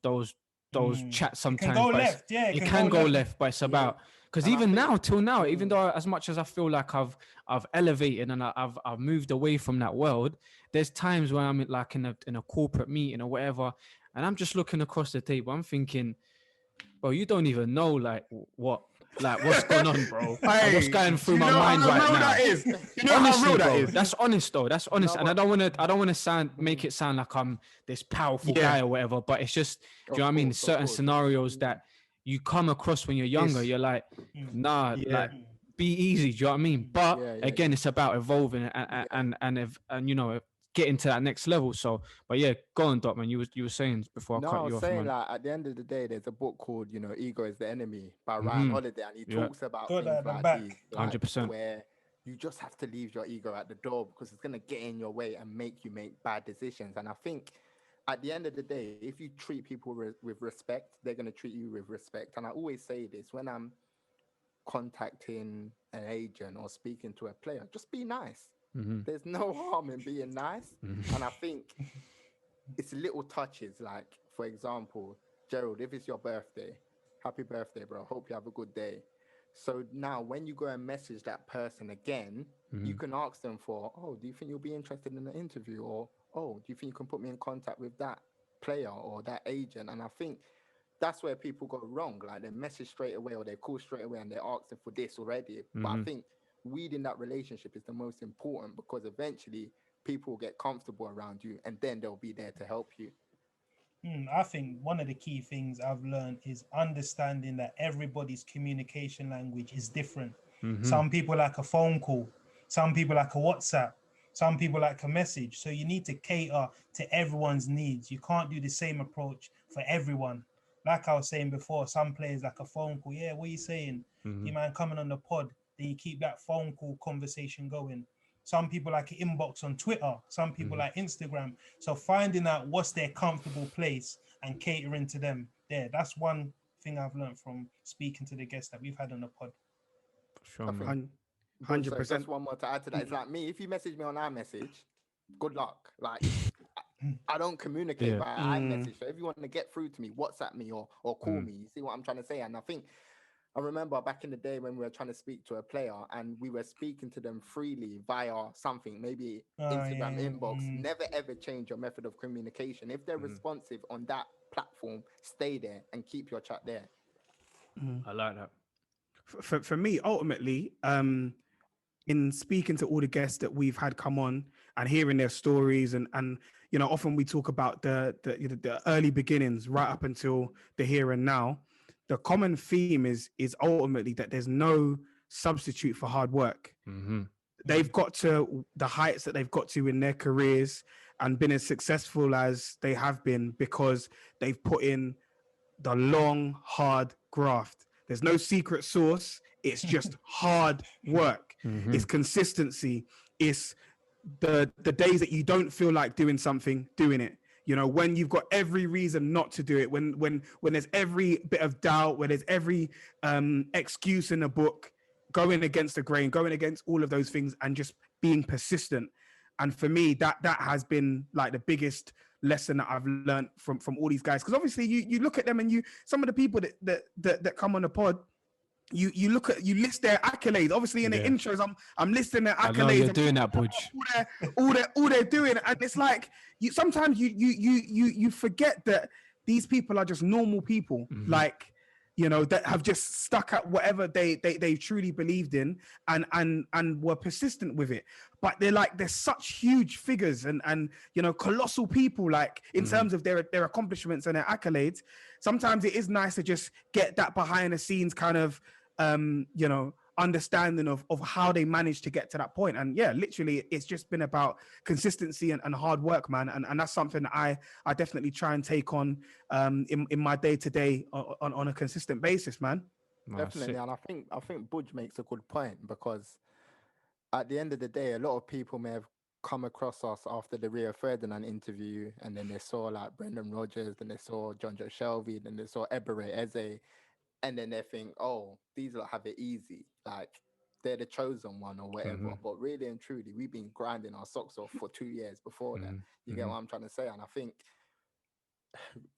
chats sometimes. It can go left, but it's about, because even now, till now, even though as much as I feel like I've elevated and I've moved away from that world, there's times when I'm like in a corporate meeting or whatever, and I'm just looking across the table. I'm thinking, bro, you don't even know what's going on, bro. Hey, what's going through my mind right now? That is. You know honestly, how real that is. That's honest though. That's honest. No, and I don't want to make it sound like I'm this powerful guy or whatever, but it's just, do you know what I mean? Certain scenarios that you come across when you're younger, you're like, nah, like, be easy. Do you know what I mean? But again, it's about evolving and you know, getting to that next level. So, but yeah, go on, Doc, man. You were saying before I cut you off. I was saying, like, at the end of the day, there's a book called, you know, Ego is the Enemy by Ryan Holiday, and he talks about things like these, 100%, where you just have to leave your ego at the door because it's gonna get in your way and make you make bad decisions. And I think at the end of the day, if you treat people with respect, they're gonna treat you with respect. And I always say this when I'm contacting an agent or speaking to a player, just be nice. There's no harm in being nice. And I think it's little touches, like, for example, Gerald, if it's your birthday, happy birthday, bro. Hope you have a good day. So now when you go and message that person again, you can ask them for, oh, do you think you'll be interested in an interview? Or, oh, do you think you can put me in contact with that player or that agent? And I think that's where people go wrong. Like, they message straight away or they call straight away and they're asking for this already. But I think weeding that relationship is the most important, because eventually people will get comfortable around you and then they'll be there to help you. I think one of the key things I've learned is understanding that everybody's communication language is different. Some people like a phone call, some people like a WhatsApp, some people like a message. So you need to cater to everyone's needs. You can't do the same approach for everyone. Like I was saying before, some players like a phone call. Yeah, what are you saying? You mind coming on the pod? then you keep that phone call conversation going. Some people like inbox on Twitter, some people like Instagram. So finding out what's their comfortable place and catering to them there. That's one thing I've learned from speaking to the guests that we've had on the pod. Sure, man. 100%. Just one more to add to that. It's like me, if you message me on iMessage, good luck. Like I don't communicate by iMessage. So if you want to get through to me, WhatsApp me or call me. You see what I'm trying to say? And I think I remember back in the day when we were trying to speak to a player and we were speaking to them freely via something, maybe Instagram inbox. Never ever change your method of communication. If they're responsive on that platform, stay there and keep your chat there. I like that. For me, ultimately, in speaking to all the guests that we've had come on and hearing their stories and you know, often we talk about the early beginnings right up until the here and now. The common theme is ultimately that there's no substitute for hard work. They've got to the heights that they've got to in their careers and been as successful as they have been because they've put in the long, hard graft. There's no secret sauce. It's just hard work. It's consistency. It's the days that you don't feel like doing something, doing it. You know, when you've got every reason not to do it, when there's every bit of doubt, when there's every excuse in the book, going against the grain, going against all of those things and just being persistent. And for me, that has been like the biggest lesson that I've learned from all these guys. Because obviously you look at them and some of the people that come on the pod, you list their accolades. Obviously in the intros, I'm listing their accolades. I know you're doing that, Budge. All they're doing, and it's like sometimes you forget that these people are just normal people, like, you know, that have just stuck at whatever they truly believed in and were persistent with it. But they're such huge figures and you know, colossal people, like in terms of their accomplishments and their accolades. Sometimes it is nice to just get that behind the scenes kind of you know, understanding of how they managed to get to that point. And yeah, literally it's just been about consistency and hard work, man. And that's something that I definitely try and take on in my day-to-day on a consistent basis, man. Definitely. And I think Budge makes a good point, because at the end of the day, a lot of people may have come across us after the Rio Ferdinand interview, and then they saw like Brendan Rodgers, then they saw John Joe Shelby, then they saw Ebere Eze, and then they think, oh, these lot have it easy, like they're the chosen one or whatever. But really and truly, we've been grinding our socks off for 2 years before that. You get what I'm trying to say? And I think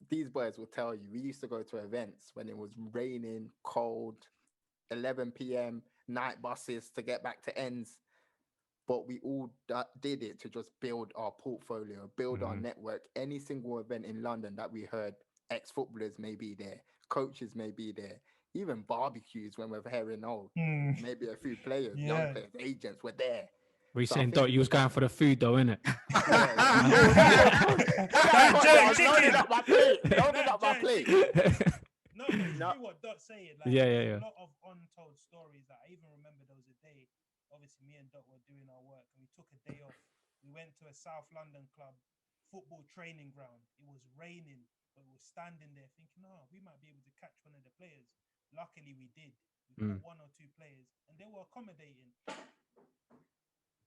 these boys will tell you, we used to go to events when it was raining, cold, 11 p.m, night buses to get back to ends. But we all did it to just build our portfolio, build our network. Any single event in London that we heard, ex-footballers may be there, coaches may be there, even barbecues when we're hearing, maybe a few players, young players, agents were there. We saying, Dot, you was going for the food though, innit? Loading up my plate. No, it's true what Dot's saying. Like, Yeah. A lot of untold stories that I even remember there was a day, obviously me and Dot were doing our work and we took a day off. We went to a South London club football training ground. It was raining, but we were standing there thinking, we might be able to catch one of the players. Luckily we did. We caught one or two players and they were accommodating.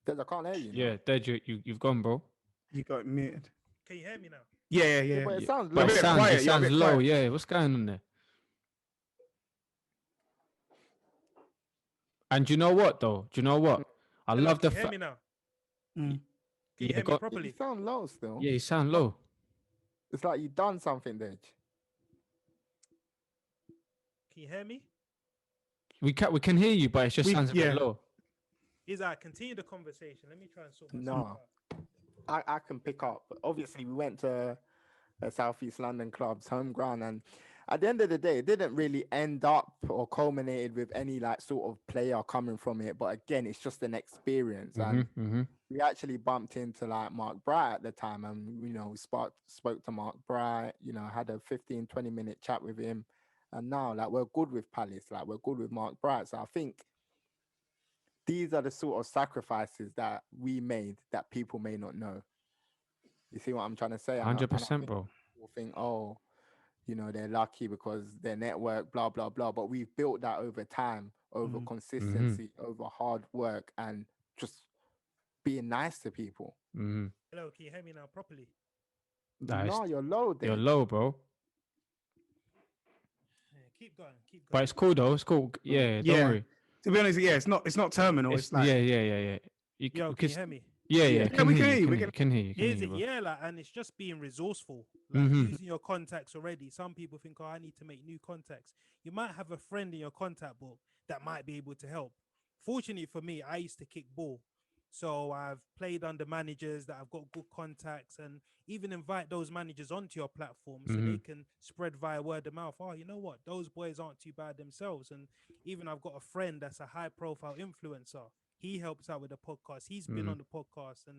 I can't hear you. Yeah, Dej, you've gone, bro. You got muted. Can you hear me now? Yeah. But it sounds But low. it sounds low. Yeah, what's going on there? And do you know what, though? Do you know what? I love the fact. Hear me now? Can you hear me properly? You sound low still. Yeah, you sound low. It's like you've done something, Dej. Can you hear me? We can hear you, but it just sounds a bit low. Continue the conversation. Let me try and sort myself out. I can pick up. Obviously, we went to a Southeast London club's home ground, and at the end of the day, it didn't really end up or culminated with any like sort of player coming from it. But again, it's just an experience. And we actually bumped into like Mark Bright at the time, and you know, we spoke to Mark Bright, you know, had a 15-20 minute chat with him, and now like we're good with Palace, like we're good with Mark Bright. So I think these are the sort of sacrifices that we made that people may not know. You see what I'm trying to say? 100%, bro. People think, you know, they're lucky because their network, blah, blah, blah. But we've built that over time over consistency, over hard work, and just being nice to people. Hello, can you hear me now properly? No, you're low there. You're low, bro. Yeah, keep going. But it's cool though. It's cool. Yeah, don't worry. To be honest, yeah, it's not terminal. It's like yeah. Yo, can you hear me? Yeah, we can hear you. We can hear you. Is it? Yeah, like, and it's just being resourceful, like Mm-hmm. using your contacts already. Some people think, oh, I need to make new contacts. You might have a friend in your contact book that might be able to help. Fortunately for me, I used to kick ball. So I've played under managers that I've got good contacts, and even invite those managers onto your platform so they can spread via word of mouth. Oh, you know what? Those boys aren't too bad themselves. And even I've got a friend that's a high profile influencer. He helps out with the podcast. He's been on the podcast, and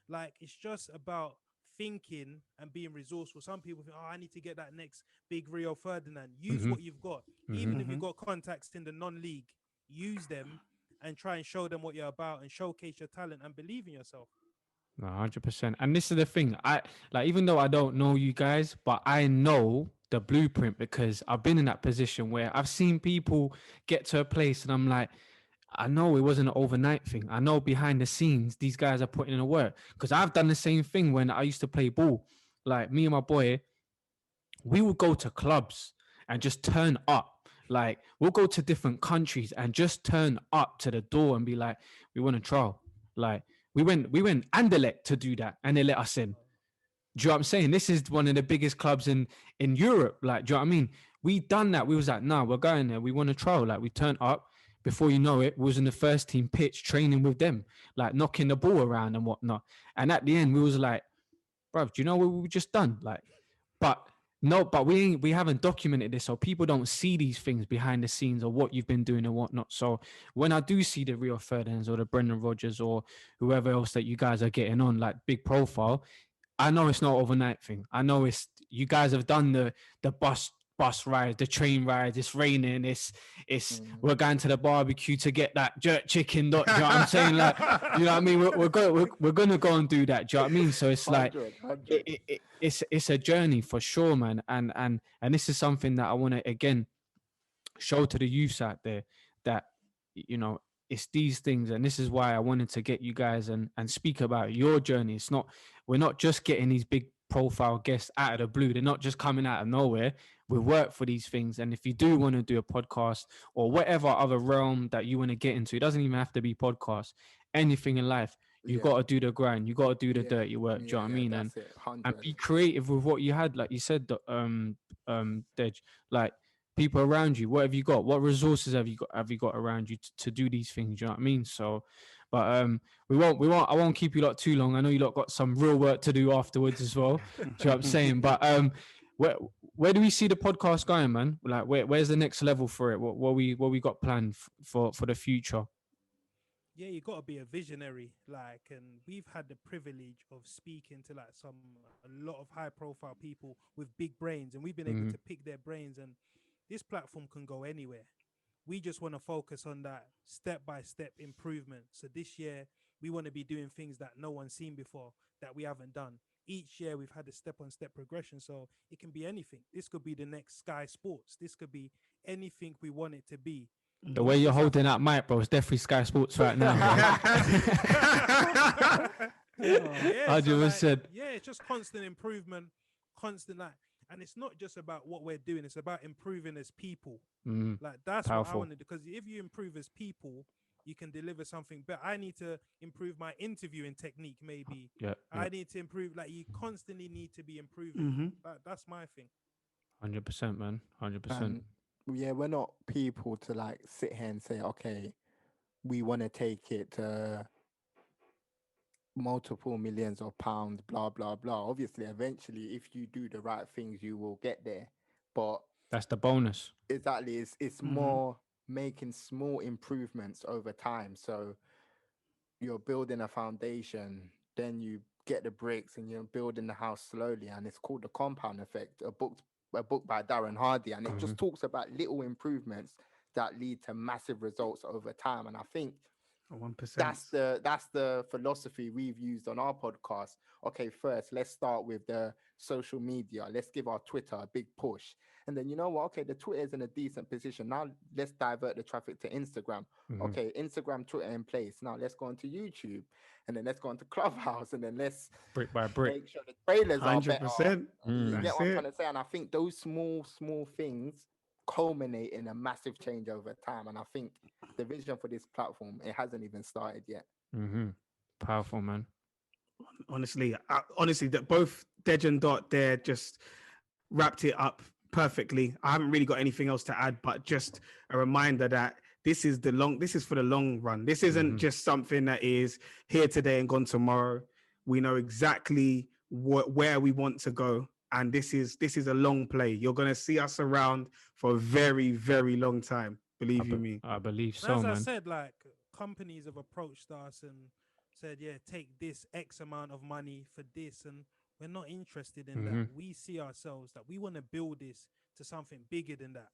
like, it's just about thinking and being resourceful. Some people think, oh, I need to get that next big Rio Ferdinand. Use what you've got. Even if you've got contacts in the non-league, use them and try and show them what you're about and showcase your talent and believe in yourself. No, 100%. And this is the thing. I like, even though I don't know you guys, but I know the blueprint because I've been in that position where I've seen people get to a place and I'm like, I know it wasn't an overnight thing. I know behind the scenes, these guys are putting in the work because I've done the same thing when I used to play ball. Like me and my boy, we would go to clubs and just turn up. Like we'll go to different countries and just turn up to the door and be like, we want to trial. Like we went Anderlecht to do that and they let us in. Do you know what I'm saying? This is one of the biggest clubs in Europe. Like, do you know what I mean? We done that. We was like, nah, we're going there. We want to trial. Like we turned up. Before you know it, we was in the first team pitch training with them, like knocking the ball around and whatnot. And at the end, we was like, bro, do you know what we just done? Like, but we haven't documented this, so people don't see these things behind the scenes or what you've been doing and whatnot. So when I do see the Rio Ferdinands or the Brendan Rodgers or whoever else that you guys are getting on, like big profile, I know it's not overnight thing. I know it's you guys have done the bus ride, the train ride. It's raining. It's we're going to the barbecue to get that jerk chicken. Do you know what I'm saying? Like, you know what I mean? We're gonna go and do that. Do you know what I mean? So it's like 100. it's a journey for sure, man. And this is something that I want to again show to the youths out there that you know it's these things, and this is why I wanted to get you guys and speak about your journey. It's not we're not just getting these big profile guests out of the blue. They're not just coming out of nowhere. We work for these things, and if you do want to do a podcast or whatever other realm that you want to get into, it doesn't even have to be podcast. Anything in life, you got to do the grind. You got to do the dirty work. Do you know what I mean? And be creative with what you had, like you said, Dej. Like people around you. What have you got? What resources have you got around you to do these things? Do you know what I mean? So, but we won't. I won't keep you lot too long. I know you lot got some real work to do afterwards as well. Do you know what I'm saying? But where do we see the podcast going, man? Like where's the next level for it? What we got planned for the future? Yeah, you got to be a visionary, like, and we've had the privilege of speaking to like a lot of high profile people with big brains, and we've been able to pick their brains, and this platform can go anywhere. We just want to focus on that step-by-step improvement. So this year we want to be doing things that no one's seen before, that we haven't done. Each year we've had a step-on-step progression, so it can be anything. This could be the next Sky Sports. This could be anything we want it to be. The way you're holding that mic, bro, it's definitely Sky Sports right now. 100%. Yeah, it's just constant improvement, constant like, and it's not just about what we're doing; it's about improving as people. Like that's Powerful. what I want to do. Because if you improve as people, you can deliver something better. I need to improve my interviewing technique, maybe. Yeah. I need to improve. Like you constantly need to be improving. That's my thing. 100%, man. 100%. Yeah, we're not people to like sit here and say, okay, we want to take it to multiple millions of pounds, blah, blah, blah. Obviously, eventually, if you do the right things, you will get there. But that's the bonus. Exactly. It's more making small improvements over time. So you're building a foundation, then you get the bricks and you're building the house slowly. And it's called the compound effect, a book by Darren Hardy, and it just talks about little improvements that lead to massive results over time. And I think 1%. That's the philosophy we've used on our podcast. Okay, first let's start with the social media. Let's give our Twitter a big push, and then you know what? Okay, the Twitter is in a decent position. Now let's divert the traffic to Instagram. Okay, Instagram, Twitter in place. Now let's go onto YouTube, and then let's go onto Clubhouse, and then let's Brick by brick. make sure the trailers are better. 100%. You get That's what I'm it. trying to say? And I think those small things culminate in a massive change over time. And I think the vision for this platform, it hasn't even started yet. Powerful, man. Honestly, that both Dej and Dot there just wrapped it up perfectly. I haven't really got anything else to add, but just a reminder that this is for the long run. This isn't just something that is here today and gone tomorrow. We know exactly where we want to go, and this is a long play. You're gonna see us around for a very, very long time. Believe you me. I believe so, As man. I said, like companies have approached us and said, "Yeah, take this X amount of money for this," and we're not interested in that. We see ourselves that we want to build this to something bigger than that.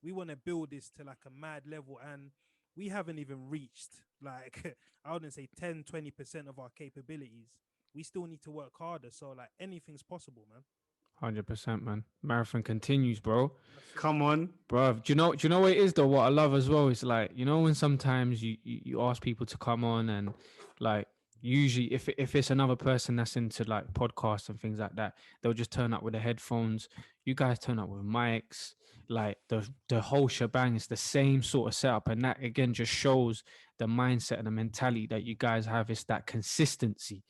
We want to build this to like a mad level, and we haven't even reached like I wouldn't say 10-20% of our capabilities. We still need to work harder. So like anything's possible, man. 100%, man. Marathon continues, bro. Come on, Bro, do you know what it is though? What I love as well is like, you know, when sometimes you ask people to come on, and like usually if it's another person that's into like podcasts and things like that, they'll just turn up with the headphones. You guys turn up with mics, like the whole shebang is the same sort of setup, and that again just shows the mindset and the mentality that you guys have. It's that consistency.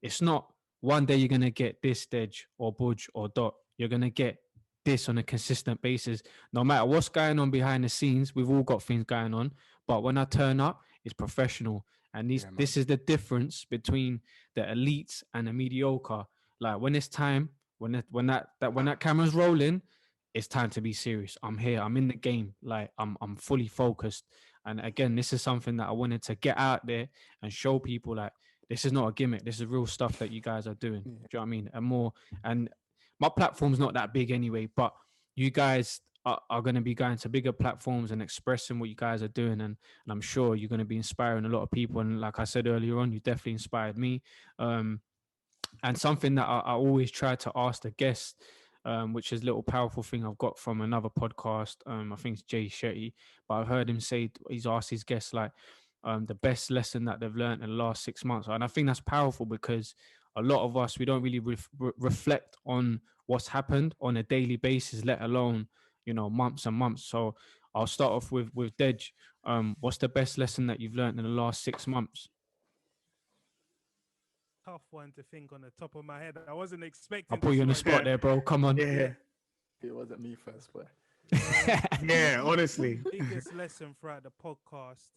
It's not one day you're gonna get this Dej or Budge or Dot. You're gonna get this on a consistent basis. No matter what's going on behind the scenes, we've all got things going on. But when I turn up, it's professional. And this is the difference between the elites and the mediocre. Like when it's time, when that camera's rolling, it's time to be serious. I'm here. I'm in the game. Like I'm fully focused. And again, this is something that I wanted to get out there and show people like this is not a gimmick. This is real stuff that you guys are doing. Do you know what I mean? And my platform's not that big anyway, but you guys are going to be going to bigger platforms and expressing what you guys are doing. And I'm sure you're going to be inspiring a lot of people. And like I said earlier on, you definitely inspired me. And something that I always try to ask the guests, which is a little powerful thing I've got from another podcast. I think it's Jay Shetty, but I've heard him say, he's asked his guests like the best lesson that they've learned in the last 6 months. And I think that's powerful because a lot of us, we don't really reflect on what's happened on a daily basis, let alone, you know, months and months. So I'll start off with Dej. What's the best lesson that you've learned in the last 6 months? Tough one to think on the top of my head. I wasn't expecting. I'll put you on the spot there, bro. Come on. Yeah. It wasn't me first, but Yeah, honestly. Biggest lesson throughout the podcast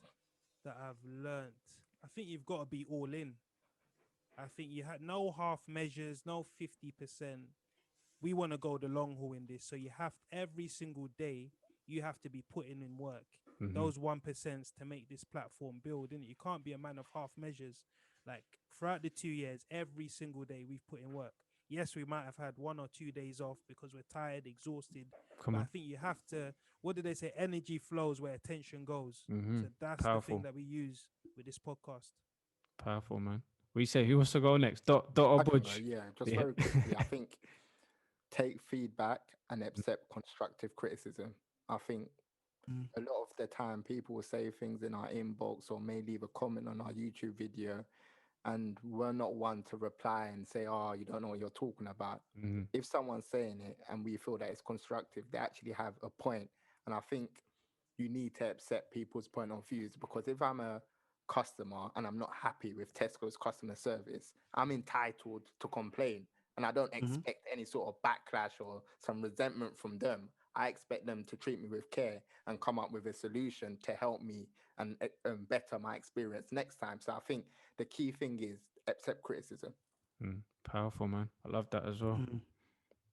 that I've learned, I think you've got to be all in. I think you had no half measures, no 50%. We want to go the long haul in this. So you have every single day, you have to be putting in work. Those 1% to make this platform build, innit? You can't be a man of half measures. Like throughout the 2 years, every single day we've put in work. Yes, we might have had 1 or 2 days off because we're tired, exhausted. But I think you have to, what do they say? Energy flows where attention goes. So that's the thing that we use with this podcast. Powerful, man. We say, who wants to go next? Dot or Budge? Very quickly. I think take feedback and accept constructive criticism. I think a lot of the time people will say things in our inbox or may leave a comment on our YouTube video, and we're not one to reply and say, "Oh, you don't know what you're talking about." If someone's saying it and we feel that it's constructive, they actually have a point. And I think you need to accept people's point of views, because if I'm a customer and I'm not happy with Tesco's customer service, I'm entitled to complain, and I don't expect any sort of backlash or some resentment from them. I expect them to treat me with care and come up with a solution to help me and better my experience next time. So I think the key thing is accept criticism. Powerful, man. I love that as well.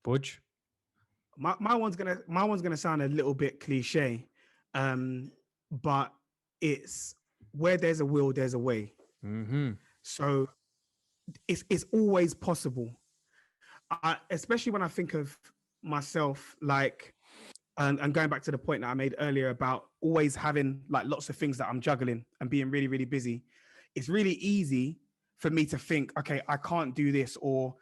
Budge? My one's gonna sound a little bit cliche, but it's where there's a will, there's a way. So it's always possible. Especially when I think of myself, like and going back to the point that I made earlier about always having like lots of things that I'm juggling and being really, really busy, it's really easy for me to think, okay, I can't do this, or,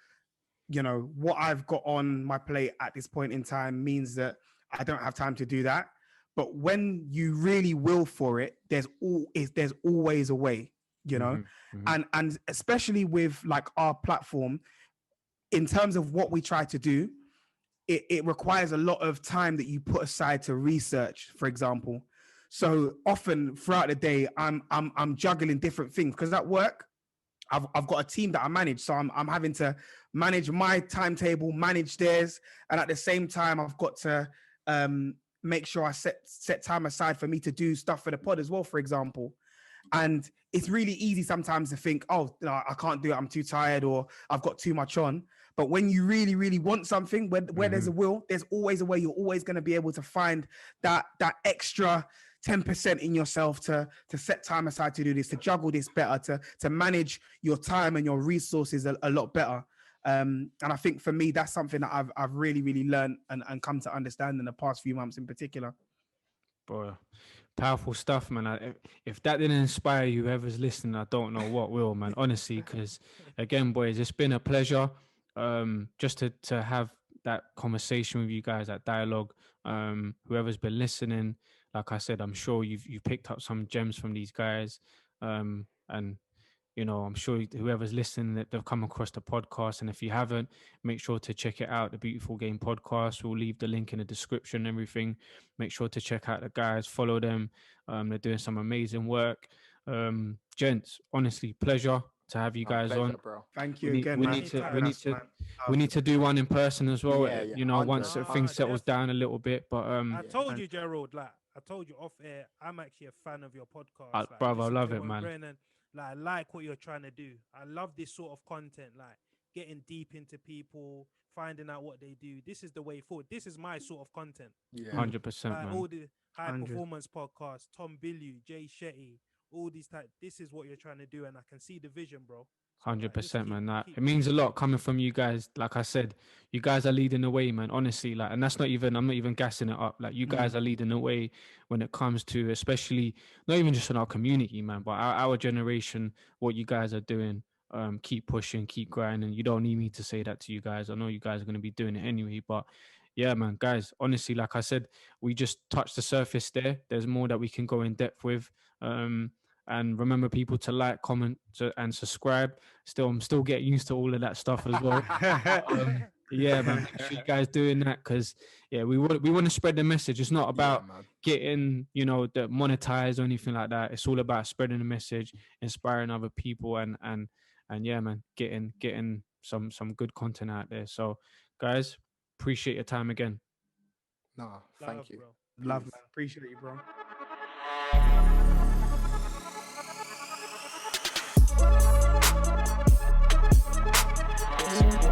you know, what I've got on my plate at this point in time means that I don't have time to do that. But when you really will for it, there's always a way, you know, and especially with like our platform, in terms of what we try to do, it requires a lot of time that you put aside to research, for example. So often throughout the day, I'm juggling different things because at work, I've got a team that I manage, so I'm having to manage my timetable, manage theirs, and at the same time, I've got to make sure I set time aside for me to do stuff for the pod as well, for example. And it's really easy sometimes to think, oh, no, I can't do it, I'm too tired, or I've got too much on. But when you really, really want something, where there's a will, there's always a way. You're always going to be able to find that extra 10% in yourself to set time aside to do this, to juggle this better, to manage your time and your resources a lot better. And I think for me, that's something that I've really, really learned and come to understand in the past few months in particular. Bro, powerful stuff, man. If that didn't inspire you, whoever's listening, I don't know what will, man. Honestly, because again, boys, it's been a pleasure just to have that conversation with you guys, that dialogue. Whoever's been listening, like I said, I'm sure you've picked up some gems from these guys, and you know, I'm sure whoever's listening, that they've come across the podcast. And if you haven't, make sure to check it out, the Beautiful Game Podcast. We'll leave the link in the description and everything. Make sure to check out the guys, follow them. They're doing some amazing work. Gents, honestly, pleasure to have you guys on. Bro. Thank you again, man. We need to do one in person as well. Yeah, you know, 100%. once things settles down a little bit. But I told you, Gerald, like I told you off air, I'm actually a fan of your podcast. Like, brother, I listen love to it, man. And, like, I like what you're trying to do. I love this sort of content, like getting deep into people, finding out what they do. This is the way forward. This is my sort of content. Yeah. 100%, man. All the high 100. performance podcasts, Tom Billu, Jay Shetty, all these type. This is what you're trying to do, and I can see the vision, bro. 100%, man. That it means a lot coming from you guys. Like I said, you guys are leading the way, man. Honestly, like, and that's not even, I'm not even gassing it up. Like, you guys are leading the way when it comes to, especially not even just in our community, man, but our generation. What you guys are doing, keep pushing, keep grinding. You don't need me to say that to you guys. I know you guys are going to be doing it anyway. But yeah, man, guys. Honestly, like I said, we just touched the surface there. There's more that we can go in depth with. And remember, people, to like, comment, and subscribe. I'm still getting used to all of that stuff as well. Yeah, man. Make sure you guys doing that, because yeah, we want to spread the message. It's not about getting, you know, the monetized or anything like that. It's all about spreading the message, inspiring other people, and yeah, man, getting some good content out there. So, guys, appreciate your time again. No, thank you. Bro. Love, man. Appreciate you, bro. Yeah.